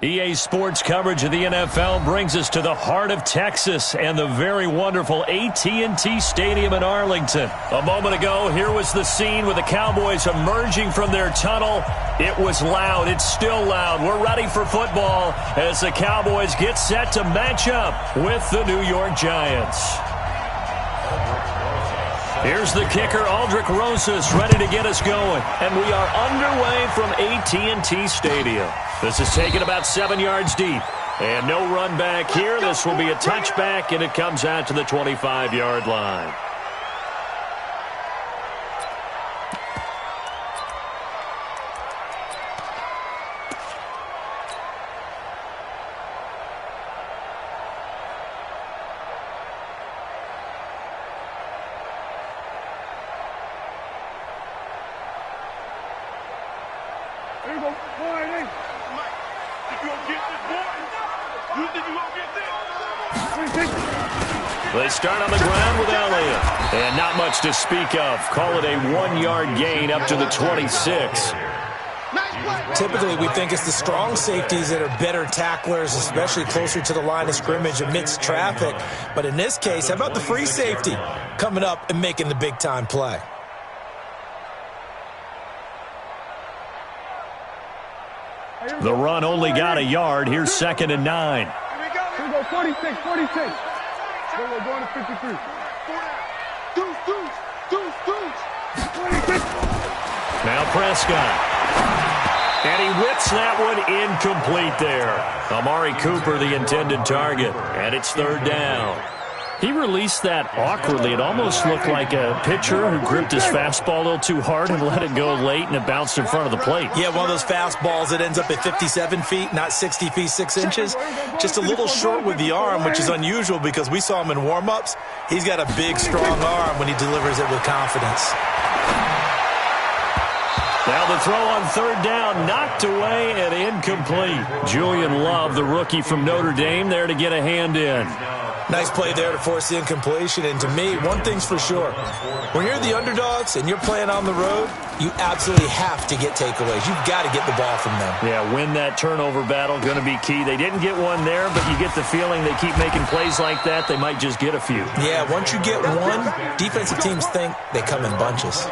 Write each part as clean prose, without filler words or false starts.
EA Sports coverage of the NFL brings us to the heart of Texas and the very wonderful AT&T Stadium in Arlington. A moment ago, here was the scene with the Cowboys emerging from their tunnel. It was loud. It's still loud. We're ready for football as the Cowboys get set to match up with the New York Giants. Here's the kicker, Aldrich Rosas, ready to get us going. And we are underway from AT&T Stadium. This is taken about 7 yards deep. And no run back here. This will be a touchback, and it comes out to the 25-yard line. They start on the ground with Elliott. And not much to speak of. Call it a 1-yard gain up to the 26. Typically, we think it's the strong safeties that are better tacklers, especially closer to the line of scrimmage amidst traffic. But in this case, how about the free safety coming up and making the big-time play? The run only got a yard. Here's 2nd and 9. Here we go, 46, 46. We're going to 53. Now Prescott. And he whips that one incomplete there. Amari Cooper, the intended target. And it's 3rd down. He released that awkwardly. It almost looked like a pitcher who gripped his fastball a little too hard and let it go late, and it bounced in front of the plate. Yeah, one of those fastballs that ends up at 57 feet, not 60 feet, 6 inches. Just a little short with the arm, which is unusual because we saw him in warm-ups. He's got a big, strong arm when he delivers it with confidence. Now the throw on 3rd down, knocked away and incomplete. Julian Love, the rookie from Notre Dame, there to get a hand in. Nice play there to force the incompletion. And to me, one thing's for sure. When you're the underdogs and you're playing on the road, you absolutely have to get takeaways. You've got to get the ball from them. Yeah, win that turnover battle, going to be key. They didn't get one there, but you get the feeling they keep making plays like that, they might just get a few. Yeah, once you get one, defensive teams think they come in bunches.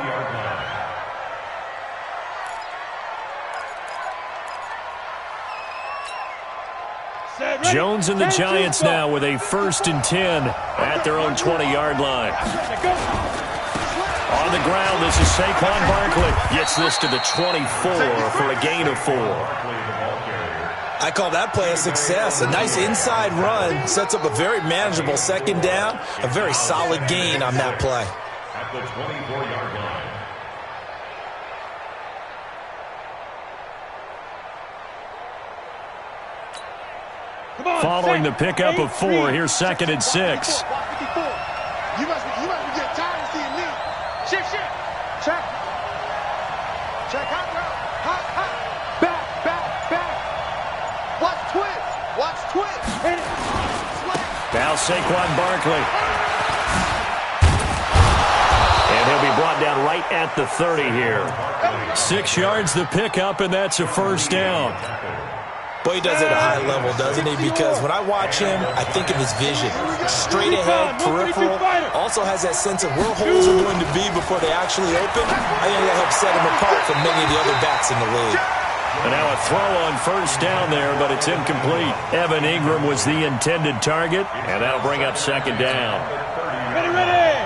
Jones and the Giants now with a 1st and 10 at their own 20-yard line. On the ground, this is Saquon Barkley. Gets this to the 24 for a gain of 4. I call that play a success. A nice inside run sets up a very manageable 2nd down. A very solid gain on that play. At the 24-yard line. Following the pickup of 4, here's 2nd and 6. You must be getting tired of seeing me. Shift. Check. Hot. Back. Watch twist. Now Saquon Barkley. And he'll be brought down right at the 30 here. 6 yards the pickup, and that's a 1st down. Boy, he does it at a high level, doesn't he? Because when I watch him, I think of his vision. Straight ahead, peripheral. Also has that sense of where holes are going to be before they actually open. I think that helps set him apart from many of the other backs in the league. And now a throw on 1st down there, but it's incomplete. Evan Ingram was the intended target, and that'll bring up 2nd down. Ready.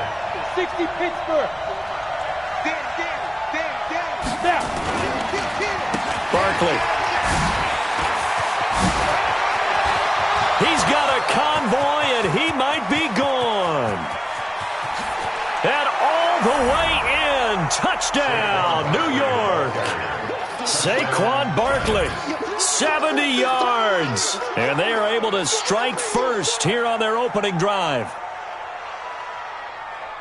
60 Pittsburgh. Down. Barkley. He's got a convoy, and he might be gone. And all the way in. Touchdown, New York. Saquon Barkley, 70 yards. And they are able to strike first here on their opening drive.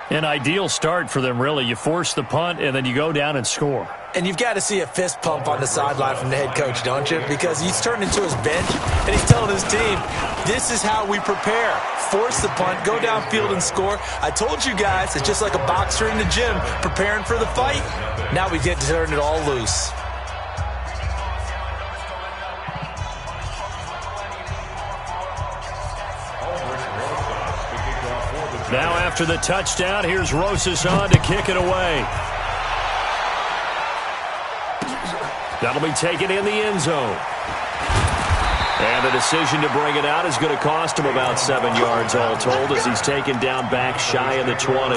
An ideal start for them, really. You force the punt, and then you go down and score. And you've got to see a fist pump on the sideline from the head coach, don't you? Because he's turned into his bench, and he's telling his team, this is how we prepare. Force the punt, go downfield and score. I told you guys, it's just like a boxer in the gym preparing for the fight. Now we get to turn it all loose. After the touchdown, here's Rosas on to kick it away. That'll be taken in the end zone. And the decision to bring it out is going to cost him about 7 yards all told as he's taken down back shy of the 20.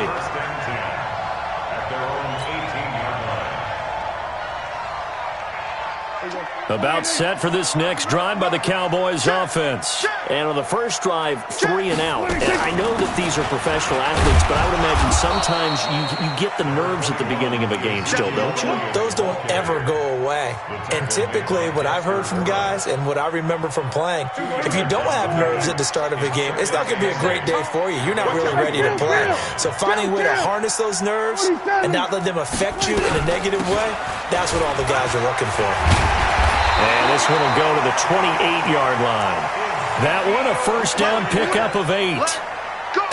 About set for this next drive by the Cowboys offense. And on the first drive, 3 and out. And I know that these are professional athletes, but I would imagine sometimes you get the nerves at the beginning of a game still, don't you? Those don't ever go away. And typically what I've heard from guys and what I remember from playing, if you don't have nerves at the start of a game, it's not going to be a great day for you. You're not really ready to play. So finding a way to harness those nerves and not let them affect you in a negative way, that's what all the guys are looking for. And this one will go to the 28-yard line. That one, a first down pickup of 8.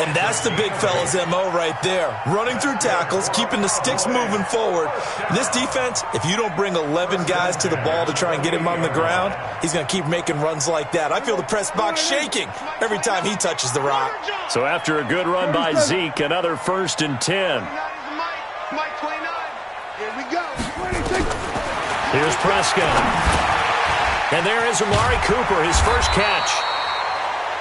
And that's the big fella's MO right there. Running through tackles, keeping the sticks moving forward. This defense, if you don't bring 11 guys to the ball to try and get him on the ground, he's going to keep making runs like that. I feel the press box shaking every time he touches the rock. So after a good run by Zeke, another 1st and 10. Mike 29. Here we go. 26. Here's Prescott. And there is Amari Cooper, his first catch.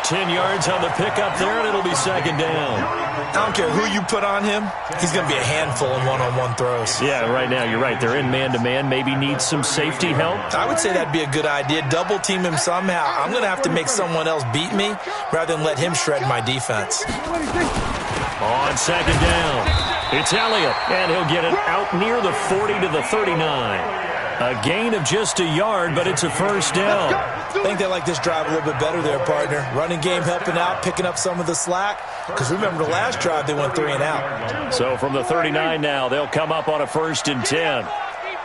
10 yards on the pickup there, and it'll be 2nd down. I don't care who you put on him. He's going to be a handful in one-on-one throws. Yeah, right now, you're right. They're in man-to-man. Maybe need some safety help. I would say that'd be a good idea. Double team him somehow. I'm going to have to make someone else beat me rather than let him shred my defense. On 2nd down, it's Elliott, and he'll get it out near the 40 to the 39. A gain of just a yard, but it's a first down. I think they like this drive a little bit better there, partner. Running game helping out, picking up some of the slack. Because remember, the last drive, they went 3 and out. So from the 39 now, they'll come up on a 1st and 10. Hey,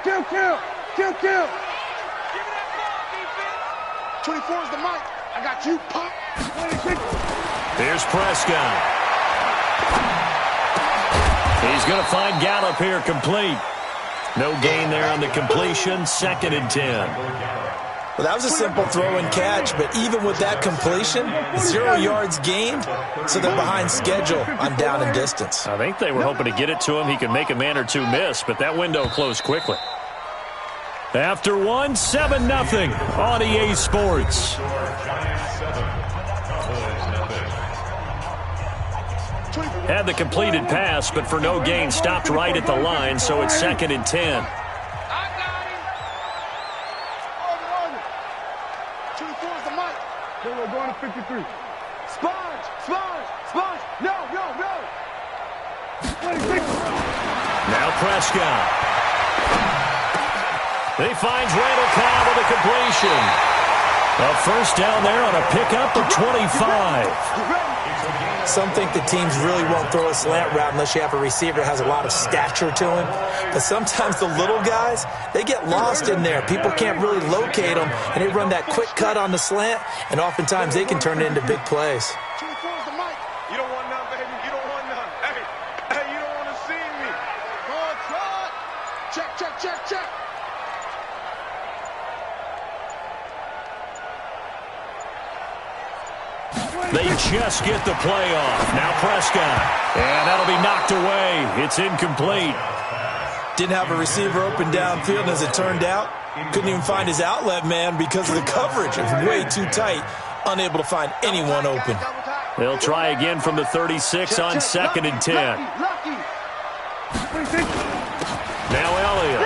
kill. 24 is the mic. I got you, pop. 26. Here's Prescott. He's going to find Gallup here complete. No gain there on the completion, 2nd and 10. Well, that was a simple throw and catch, but even with that completion, 0 yards gained, so they're behind schedule on down and distance. I think they were hoping to get it to him. He could make a man or two miss, but that window closed quickly. After 1, 7-0 on EA Sports. Had the completed pass, but for no gain, stopped right at the line, so it's 2nd and 10. I got him. 24 is the mic. Then we're going to 53. Sponge. No. 26. Now Prescott. He finds Randall Cobb with a completion. A first down there on a pickup of 25. Some think the teams really won't throw a slant route unless you have a receiver that has a lot of stature to him. But sometimes the little guys, they get lost in there. People can't really locate them, and they run that quick cut on the slant, and oftentimes they can turn it into big plays. 24 is the mic. You don't want none, baby. You don't want none. Hey, you don't want to see me. Go on, try. Check. They just get the play off. Now Prescott. And that'll be knocked away. It's incomplete. Didn't have a receiver open downfield, and as it turned out, couldn't even find his outlet man because of the coverage. It was way too tight, unable to find anyone open. They'll try again from the 36 on 2nd and 10. Now Elliott.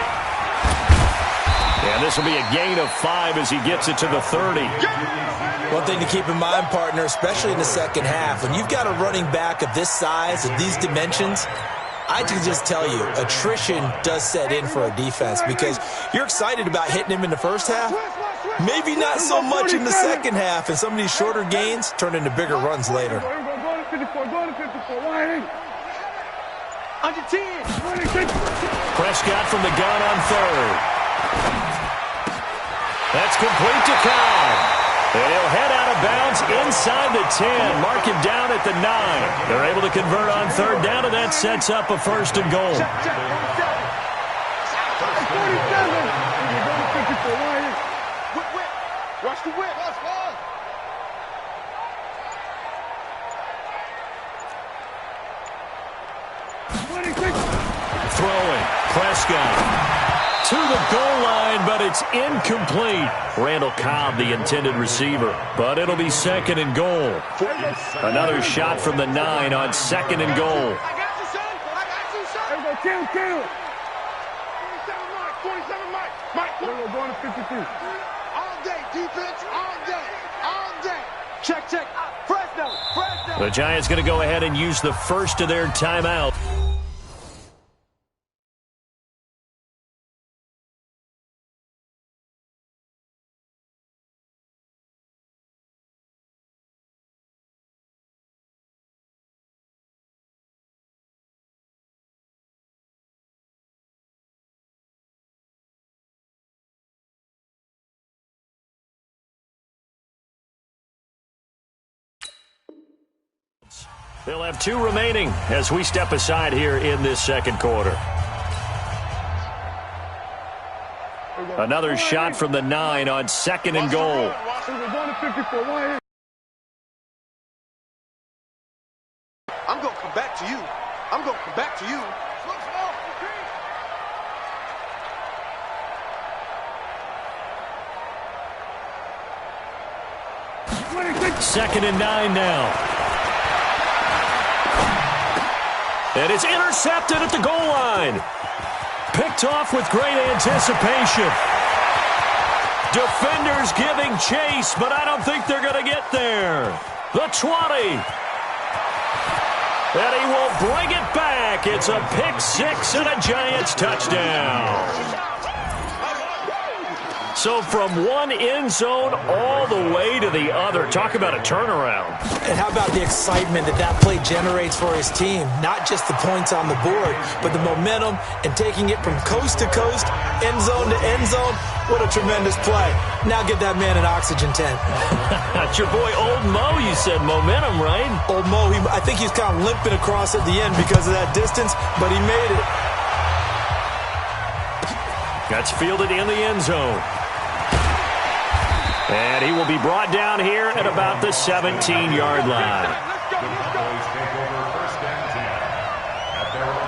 And this will be a gain of 5 as he gets it to the 30. One thing to keep in mind, partner, especially in the second half, when you've got a running back of this size, of these dimensions, I can just tell you, attrition does set in for a defense because you're excited about hitting him in the first half, maybe not so much in the second half, and some of these shorter gains turn into bigger runs later. Go to 54. Under 10. Prescott from the gun on 3rd. That's complete to Cobb. And he'll head out of bounds inside the 10. Mark him down at the 9. They're able to convert on 3rd down, and that sets up a 1st and goal. Watch the whip. it's incomplete. Randall Cobb, the intended receiver, but it'll be 2nd and goal. Another shot from the 9 on 2nd and goal. I got you, son. I got you, son. There you go, kill. 27 Mike. Mike, we're going to 52. All day, defense, all day. Check. Fresno. The Giants going to go ahead and use the first of their timeout. They'll have 2 remaining as we step aside here in this second quarter. Another shot from the 9 on 2nd and goal. I'm going to come back to you. Second and 9 now. And it's intercepted at the goal line. Picked off with great anticipation. Defenders giving chase, but I don't think they're going to get there. The 20. And he will bring it back. It's a pick 6 and a Giants touchdown. So from one end zone all the way to the other. Talk about a turnaround. And how about the excitement that play generates for his team? Not just the points on the board, but the momentum and taking it from coast to coast, end zone to end zone. What a tremendous play. Now get that man an oxygen tent. That's your boy Old Mo, you said. Momentum, right? Old Mo, I think he's kind of limping across at the end because of that distance, but he made it. That's fielded in the end zone. And he will be brought down here at about the 17-yard line. The Cowboys take over 1st and 10 at their own.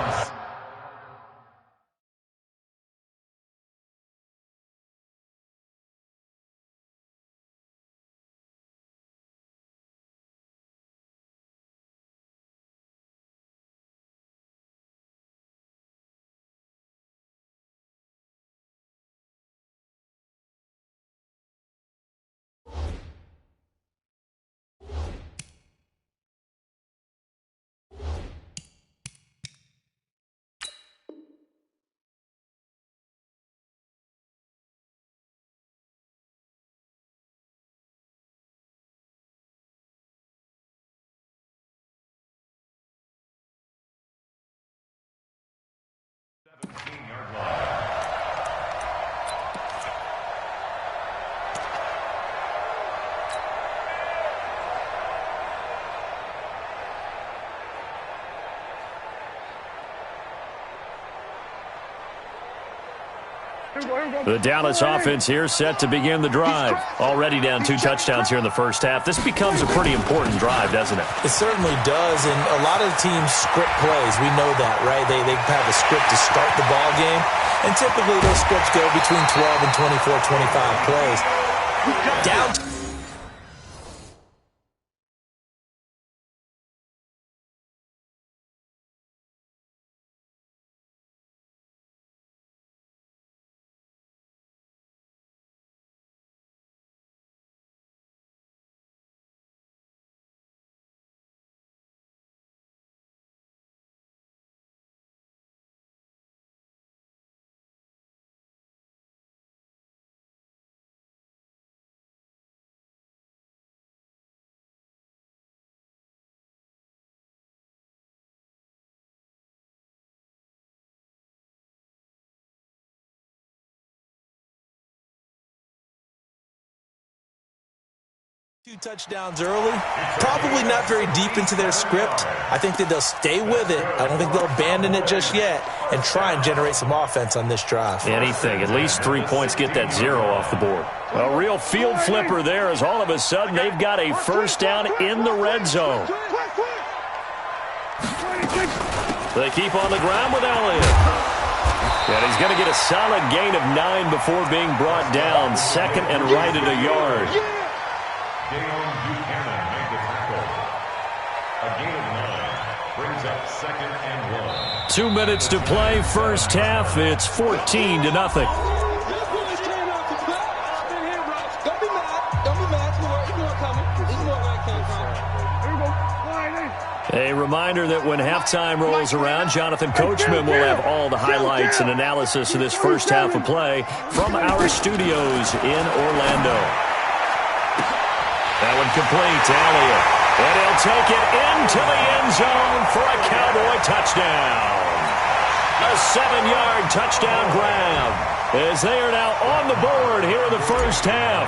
The Dallas offense here set to begin the drive. Already down 2 touchdowns here in the first half. This becomes a pretty important drive, doesn't it? It certainly does, and a lot of the teams script plays. We know that, right? They have a script to start the ball game, and typically those scripts go between 12 and 24, 25 plays. Down. Two touchdowns early, probably not very deep into their script. I think that they'll stay with it. I don't think they'll abandon it just yet and try and generate some offense on this drive. Anything. At least 3 points get that 0 off the board. A real field flipper there as all of a sudden they've got a first down in the red zone. They keep on the ground with Elliott. And he's going to get a solid gain of 9 before being brought down. Second and right at a yard. Dale Buchanan made the tackle. A gain of 9 brings up second and 1. 2 minutes to play, first half. It's 14-0. A reminder that when halftime rolls around, Jonathan Coachman will have all the highlights and analysis of this first half of play from our studios in Orlando. That one complete to Elliott. And he'll take it into the end zone for a Cowboy touchdown. A 7-yard touchdown grab as they are now on the board here in the first half.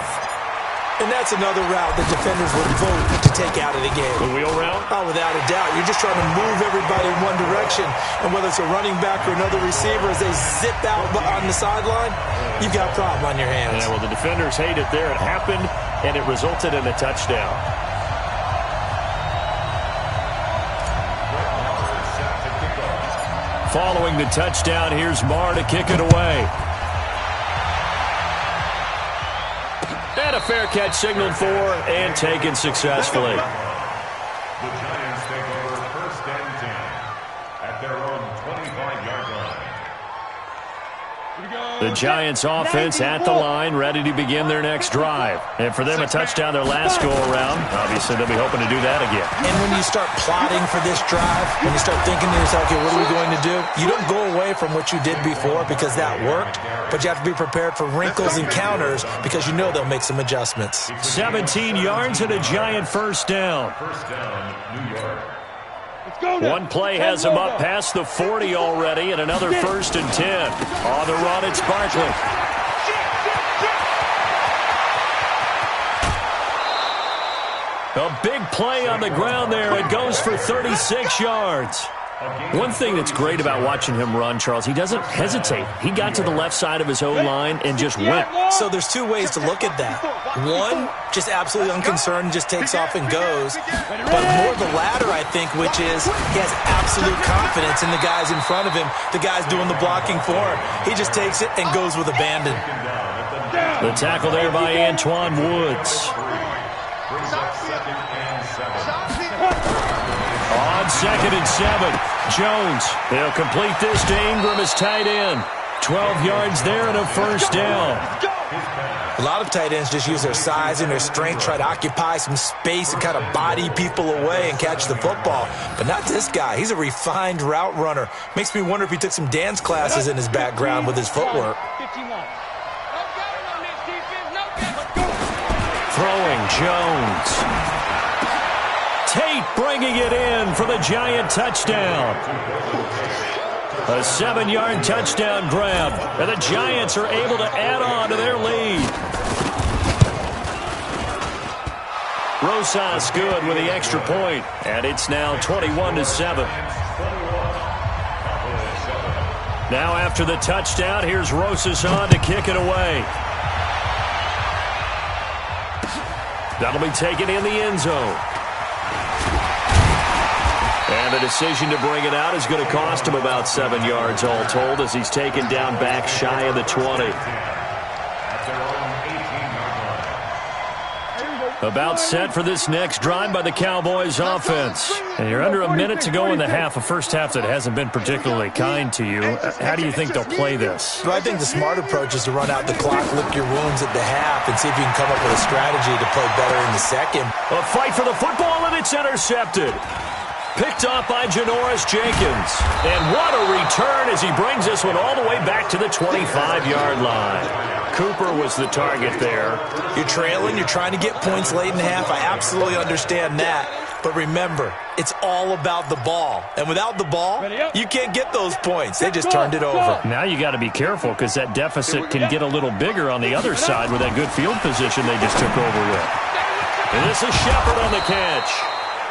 And that's another route the defenders would vote to take out of the game. The wheel route? Oh, without a doubt. You're just trying to move everybody in one direction. And whether it's a running back or another receiver, as they zip out on the sideline, you've got a problem on your hands. Yeah, well, the defenders hate it there. It happened, and it resulted in a touchdown. Following the touchdown, here's Marr to kick it away. And a fair catch signaled for and taken successfully. The Giants take over first and 10 at their own 25-yard line. The Giants offense at the line, ready to begin their next drive. And for them, a touchdown their last go-around. Obviously, they'll be hoping to do that again. And when you start plotting for this drive, when you start thinking to yourself, okay, what are we going to do? You don't go away from what you did before because that worked, but you have to be prepared for wrinkles and counters because you know they'll make some adjustments. 17 yards and a Giant first down. First down, New York. One play has him up past the 40 already, and another first and 10. On the run, it's Barkley. A big play on the ground there. It goes for 36 yards. One thing that's great about watching him run, Charles, he doesn't hesitate. He got to the left side of his O-line and just went. So there's two ways to look at that. One, just absolutely unconcerned, just takes off and goes. But more the latter, I think, which is he has absolute confidence in the guys in front of him, the guys doing the blocking for him. He just takes it and goes with abandon. The tackle there by Antoine Woods. On second and 7, Jones. He'll complete this to Ingram as tight end. 12 yards there and a first down. A lot of tight ends just use their size and their strength, try to occupy some space and kind of body people away and catch the football. But not this guy. He's a refined route runner. Makes me wonder if he took some dance classes in his background with his footwork. Throwing Jones. Tate bringing it in for the Giant touchdown. A 7-yard touchdown grab, and the Giants are able to add on to their lead. Rosas good with the extra point, and it's now 21-7. Now after the touchdown, here's Rosas on to kick it away. That'll be taken in the end zone. And the decision to bring it out is going to cost him about 7 yards all told as he's taken down back shy of the 20. About set for this next drive by the Cowboys offense. And you're under a minute to go in the half, a first half that hasn't been particularly kind to you. How do you think they'll play this? Well, I think the smart approach is to run out the clock, lick your wounds at the half, and see if you can come up with a strategy to play better in the second. A fight for the football, and it's intercepted. Picked off by Janoris Jenkins. And what a return as he brings this one all the way back to the 25-yard line. Cooper was the target there. You're trailing. You're trying to get points late in the half. I absolutely understand that. But remember, it's all about the ball. And without the ball, you can't get those points. They just turned it over. Now you got to be careful because that deficit can get a little bigger on the other side with that good field position they just took over with. And this is Shepard on the catch.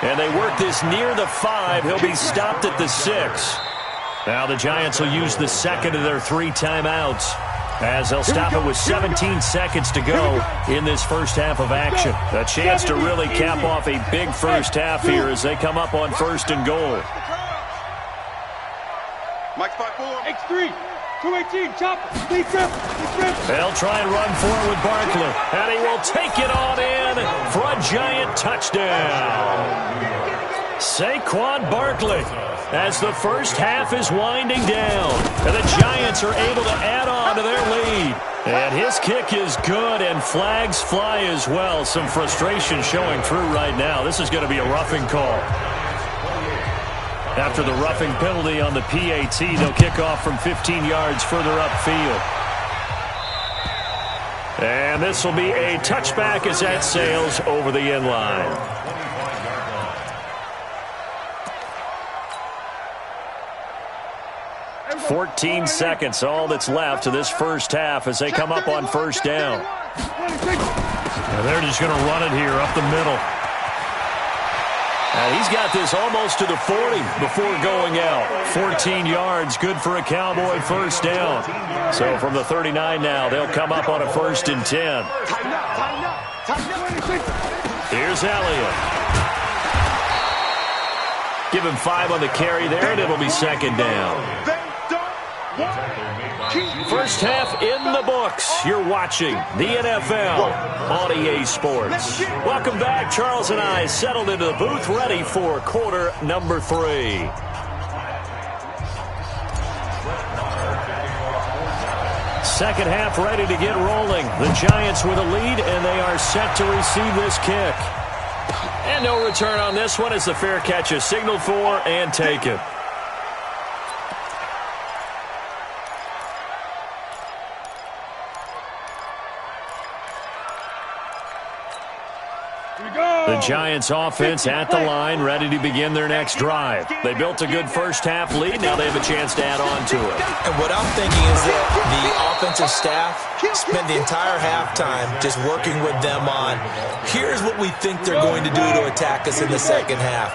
And they work this near the 5. He'll be stopped at the 6. Now the Giants will use the second of their 3 timeouts as they'll stop it with 17 seconds to go in this first half of action. A chance to really cap off a big first half here as they come up on first and goal. Mike 5-4. X3. They'll try and run for it with Barkley. And he will take it on in for a giant touchdown. Saquon Barkley, as the first half is winding down. And the Giants are able to add on to their lead. And his kick is good, and flags fly as well. Some frustration showing through right now. This is going to be a roughing call. After the roughing penalty on the PAT, they'll kick off from 15 yards further upfield. And this will be a touchback as that sails over the end line. "14 seconds, all that's left to this first half as they come up on first down. And they're just going to run it here up the middle. And he's got this almost to the 40 before going out. 14 yards, good for a Cowboy first down. So from the 39 now, they'll come up on a 1st and 10. Here's Elliott. Give him 5 on the carry there, and it'll be 2nd down. First half in the books. You're watching the NFL on EA Sports. Welcome back. Charles and I settled into the booth, ready for quarter number 3. Second half ready to get rolling. The Giants with a lead, and they are set to receive this kick. And no return on this one as the fair catch is signaled for and taken. The Giants offense at the line, ready to begin their next drive. They built a good first half lead. Now they have a chance to add on to it. And what I'm thinking is that the offensive staff spent the entire halftime just working with them on, here's what we think they're going to do to attack us in the second half.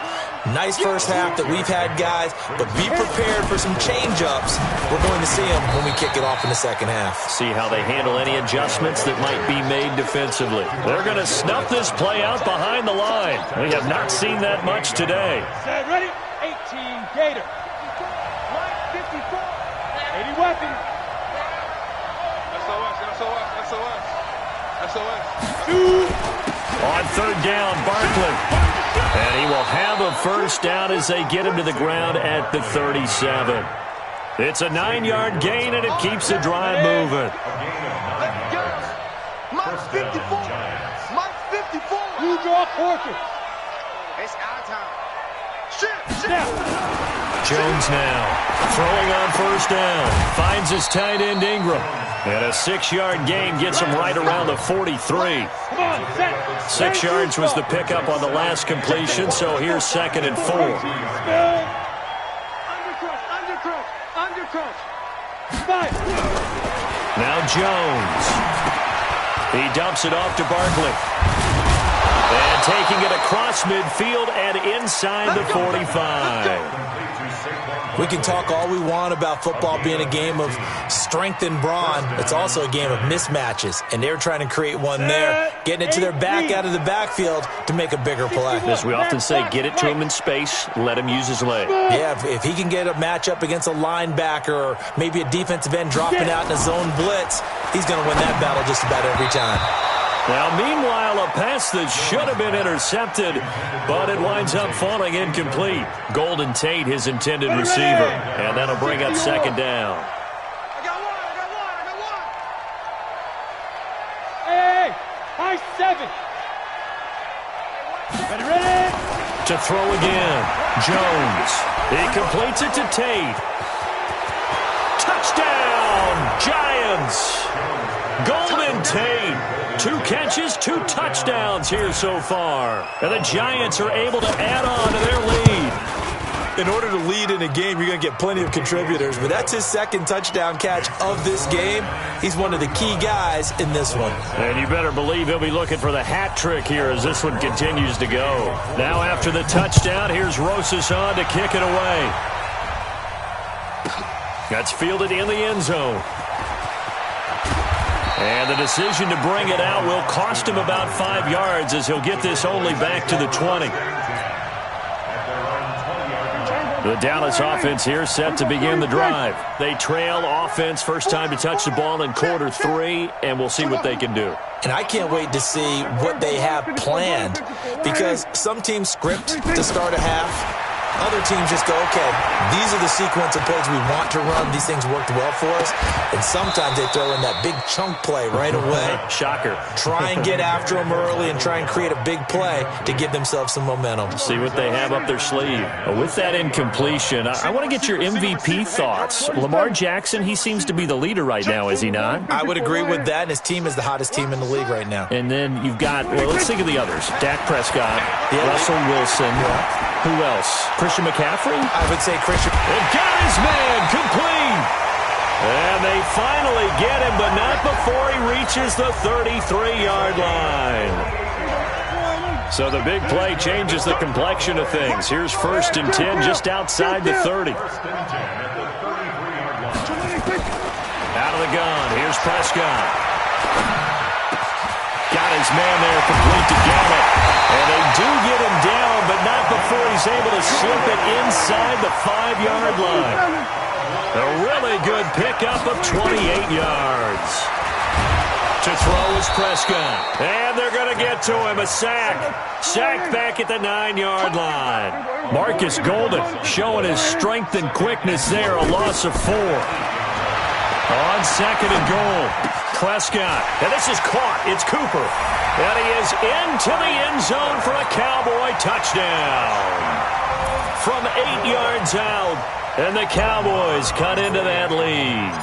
Nice first half that we've had, guys, but be prepared for some change-ups. We're going to see them when we kick it off in the second half. See how they handle any adjustments that might be made defensively. They're going to snuff this play out behind the line. We have not seen that much today. Set, ready? 18 Gator. Line 54. 80 weapon. SOS. On 3rd down, Barkley. And he will have a first down as they get him to the ground at the 37. It's a 9-yard gain, and it keeps the drive moving. Mike 54. Mike 54. You draw portrait. It's our time. Shit. Jones now throwing on 1st down. Finds his tight end Ingram. And a 6-yard gain gets him right around the 43. 6 yards was the pickup on the last completion, so here's 2nd and 4. Undercrush. Now Jones. He dumps it off to Barkley. And taking it across midfield and inside the 45. We can talk all we want about football being a game of strength and brawn. It's also a game of mismatches, and they're trying to create one there, getting it to their back out of the backfield to make a bigger play. As we often say, get it to him in space, let him use his leg. Yeah, if he can get a matchup against a linebacker or maybe a defensive end dropping out in a zone blitz, he's going to win that battle just about every time. Now, meanwhile, a pass that should have been intercepted, but it winds up falling incomplete. Golden Tate, his intended receiver, and that'll bring up 2nd down. I got one. Hey, high 7. Ready? To throw again, Jones. He completes it to Tate. Touchdown, Giants! Golden Tate. 2 catches, 2 touchdowns here so far. And the Giants are able to add on to their lead. In order to lead in a game, you're going to get plenty of contributors, but that's his 2nd touchdown catch of this game. He's one of the key guys in this one. And you better believe he'll be looking for the hat trick here as this one continues to go. Now after the touchdown, here's Rosas on to kick it away. That's fielded in the end zone. And the decision to bring it out will cost him about 5 yards as he'll get this only back to the 20. The Dallas offense here set to begin the drive. They trail offense first time to touch the ball in quarter 3, and we'll see what they can do. And I can't wait to see what they have planned, because some teams script to start a half. Other teams just go, okay, these are the sequence of plays we want to run. These things worked well for us. And sometimes they throw in that big chunk play right away. Shocker. Try and get after them early and try and create a big play to give themselves some momentum. See what they have up their sleeve. With that incompletion, I want to get your MVP thoughts. Lamar Jackson, he seems to be the leader right now, is he not? I would agree with that, and his team is the hottest team in the league right now. And then you've got, well, let's think of the others. Dak Prescott, Russell Wilson. Who else? Christian McCaffrey? I would say Christian. And got his man complete. And they finally get him, but not before he reaches the 33-yard line. So the big play changes the complexion of things. Here's 1st and 10 just outside the 30. Out of the gun. Here's Prescott. Got his man there complete to Gallup. And they do get him down, but not before he's able to slip it inside the 5-yard line. A really good pickup of 28 yards. To throw is Prescott. And they're going to get to him. A sack. Sacked back at the 9-yard line. Marcus Golden showing his strength and quickness there. A loss of 4. On 2nd and goal. Prescott. And this is caught. It's Cooper. And he is into the end zone for a Cowboy touchdown. From 8 yards out. And the Cowboys cut into that lead.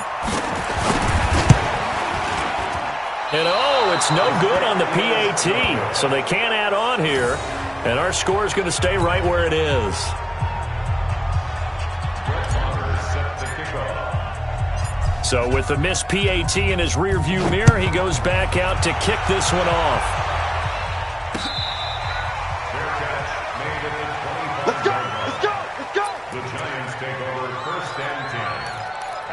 And oh, it's no good on the PAT. So they can't add on here. And our score is going to stay right where it is. So with the missed PAT in his rearview mirror, he goes back out to kick this one off. Let's go, let's go, let's go. The Giants take over 1st and 10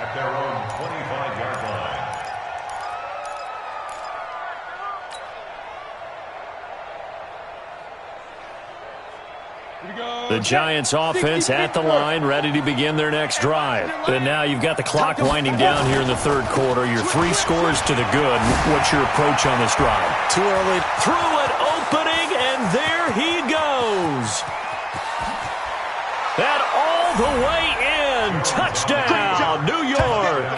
at their own 25-yard line. The Giants offense at the line, ready to begin their next drive. And now you've got the clock winding down here in the 3rd quarter. Your 3 scores to the good. What's your approach on this drive? Too early. Through an opening, and there he goes. And all the way in. Touchdown, New York.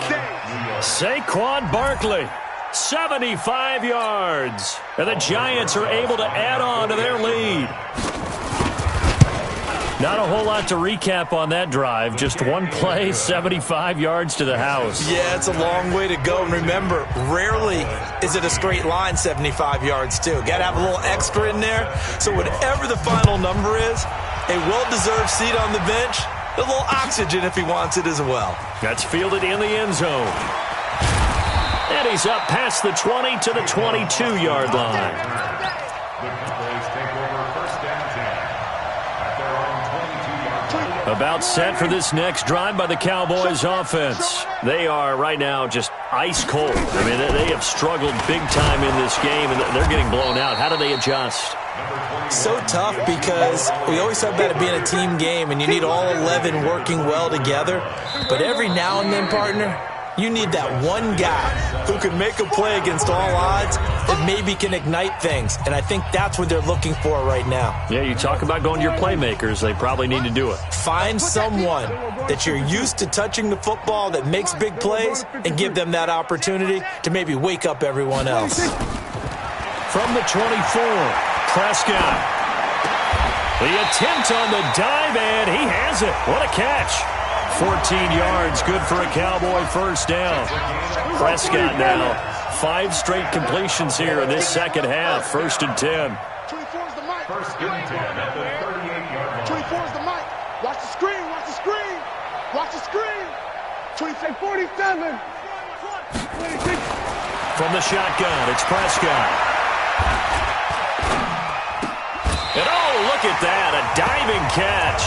Saquon Barkley, 75 yards. And the Giants are able to add on to their lead. Not a whole lot to recap on that drive. Just one play, 75 yards to the house. Yeah, it's a long way to go. And remember, rarely is it a straight line 75 yards, too. Got to have a little extra in there. So whatever the final number is, a well-deserved seat on the bench, a little oxygen if he wants it as well. That's fielded in the end zone. And he's up past the 20 to the 22-yard line. The Cowboys take over 1st and 10 at their own 22-yard line. About set for this next drive by the Cowboys offense. They are right now just ice cold. I mean, they have struggled big time in this game, and they're getting blown out. How do they adjust? So tough, because we always talk about it being a team game, and you need all 11 working well together. But every now and then, partner, you need that one guy who can make a play against all odds that maybe can ignite things. And I think that's what they're looking for right now. Yeah, you talk about going to your playmakers. They probably need to do it. Find someone that you're used to touching the football that makes big plays and give them that opportunity to maybe wake up everyone else. From the 24, Prescott. The attempt on the dive, and he has it. What a catch. 14 yards, good for a Cowboy first down. Prescott now, 5 straight completions here in this second half. 1st and 10. 24's the mic. 1st and 10 at the 38-yard line. 24's the mic. Watch the screen, watch the screen. Watch the screen. 27, 47. 26. From the shotgun, it's Prescott. And oh, look at that, a diving catch.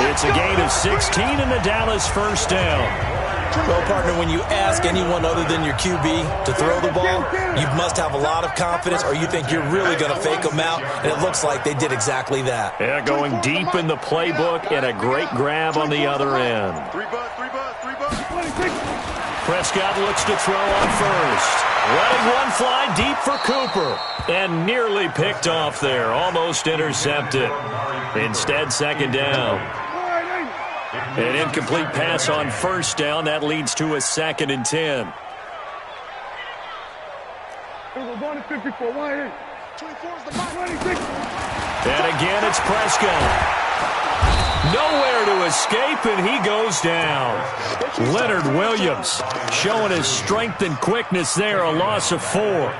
It's a gain of 16 and the Dallas first down. Well, partner, when you ask anyone other than your QB to throw the ball, you must have a lot of confidence or you think you're really going to fake them out, and it looks like they did exactly that. Yeah, going deep in the playbook and a great grab on the other end. Prescott looks to throw on first. Letting one fly deep for Cooper. And nearly picked off there. Almost intercepted. Instead, second down. An incomplete pass on first down. That leads to a 2nd and 10. And again, it's Prescott. Nowhere to escape, and he goes down. Leonard Williams showing his strength and quickness there, a loss of 4.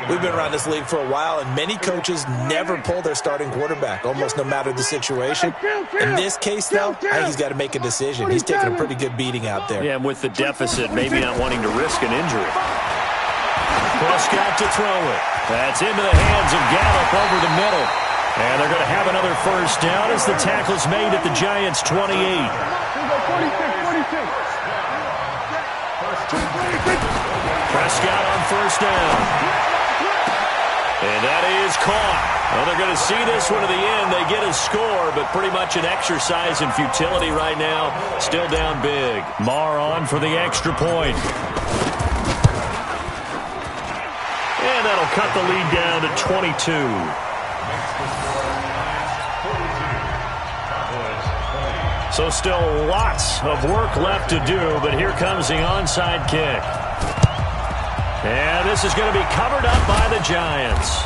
We've been around this league for a while, and many coaches never pull their starting quarterback, almost no matter the situation. In this case, though, I think he's got to make a decision. He's taking a pretty good beating out there. Yeah, and with the deficit, maybe not wanting to risk an injury. Prescott to throw it. That's into the hands of Gallup over the middle. And they're going to have another first down as the tackle's made at the Giants' 28. Prescott on first down. And that is caught. Well, they're going to see this one to the end. They get a score, but pretty much an exercise in futility right now. Still down big. Marr on for the extra point. And that'll cut the lead down to 22. So still lots of work left to do, but here comes the onside kick. And this is going to be covered up by the Giants.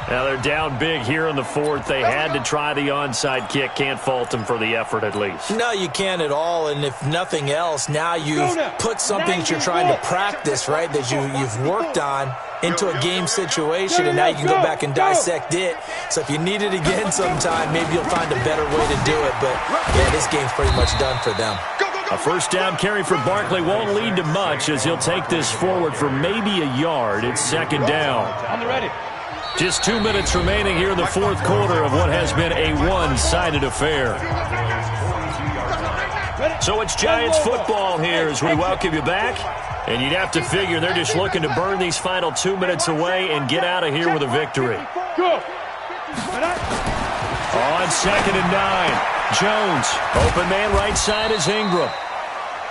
Now they're down big here in the 4th. They had to try the onside kick. Can't fault them for the effort at least. No, you can't at all. And if nothing else, now you've put something that you're trying to practice, right, that you've worked on into a game situation, and now you can go back and dissect it. So if you need it again sometime, maybe you'll find a better way to do it. But, yeah, this game's pretty much done for them. A first down carry for Barkley won't lead to much as he'll take this forward for maybe a yard. It's second down. On the ready. Just 2 minutes remaining here in the 4th quarter of what has been a one-sided affair. So it's Giants football here as we welcome you back. And you'd have to figure they're just looking to burn these final 2 minutes away and get out of here with a victory. Go. On 2nd and 9, Jones. Open man right side is Ingram.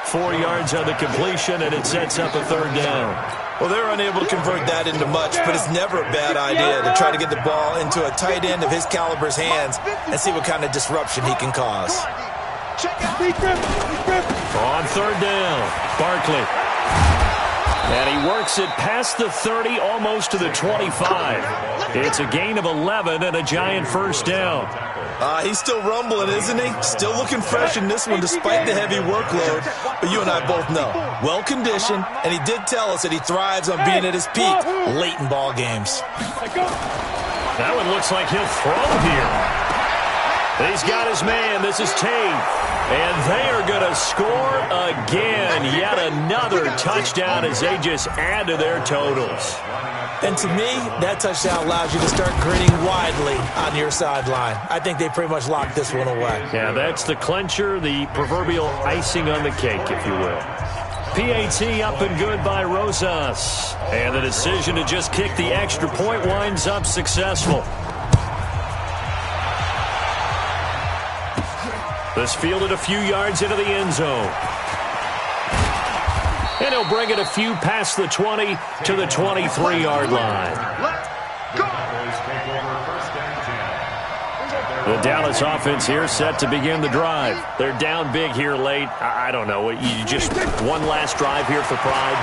4 yards on the completion, and it sets up a 3rd down. Well, they're unable to convert that into much, but it's never a bad idea to try to get the ball into a tight end of his caliber's hands and see what kind of disruption he can cause. On 3rd down, Barkley. And he works it past the 30, almost to the 25. It's a gain of 11 and a Giant first down. He's still rumbling, isn't he? Still looking fresh in this one despite the heavy workload. But you and I both know, well-conditioned, and he did tell us that he thrives on being at his peak late in ball games. That one looks like he'll throw here. He's got his man. This is Tate. And they are going to score again. Yet another touchdown as they just add to their totals. And to me, that touchdown allows you to start grinning widely on your sideline. I think they pretty much locked this one away. Yeah, that's the clincher, the proverbial icing on the cake, if you will. PAT up and good by Rosas. And the decision to just kick the extra point winds up successful. This fielded a few yards into the end zone. And he'll bring it a few past the 20 to the 23-yard line. The Dallas offense here set to begin the drive. They're down big here late. I don't know. You just one last drive here for pride.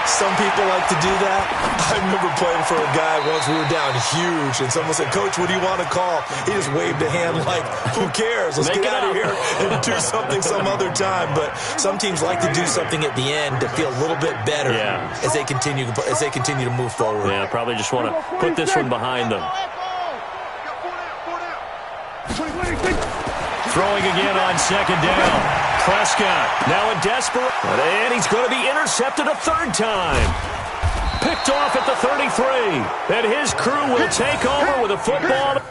Some people like to do that. I remember playing for a guy once. We were down huge, and someone said, "Coach, what do you want to call?" He just waved a hand like, "Who cares? Let's get out of here and do something some other time." But some teams like to do something at the end to feel a little bit better as they continue to move forward. Yeah, probably just want to put this one behind them. Throwing again on second down. Prescott now in desperate. And he's going to be intercepted a 3rd time. Picked off at the 33. And his crew will take over with a football.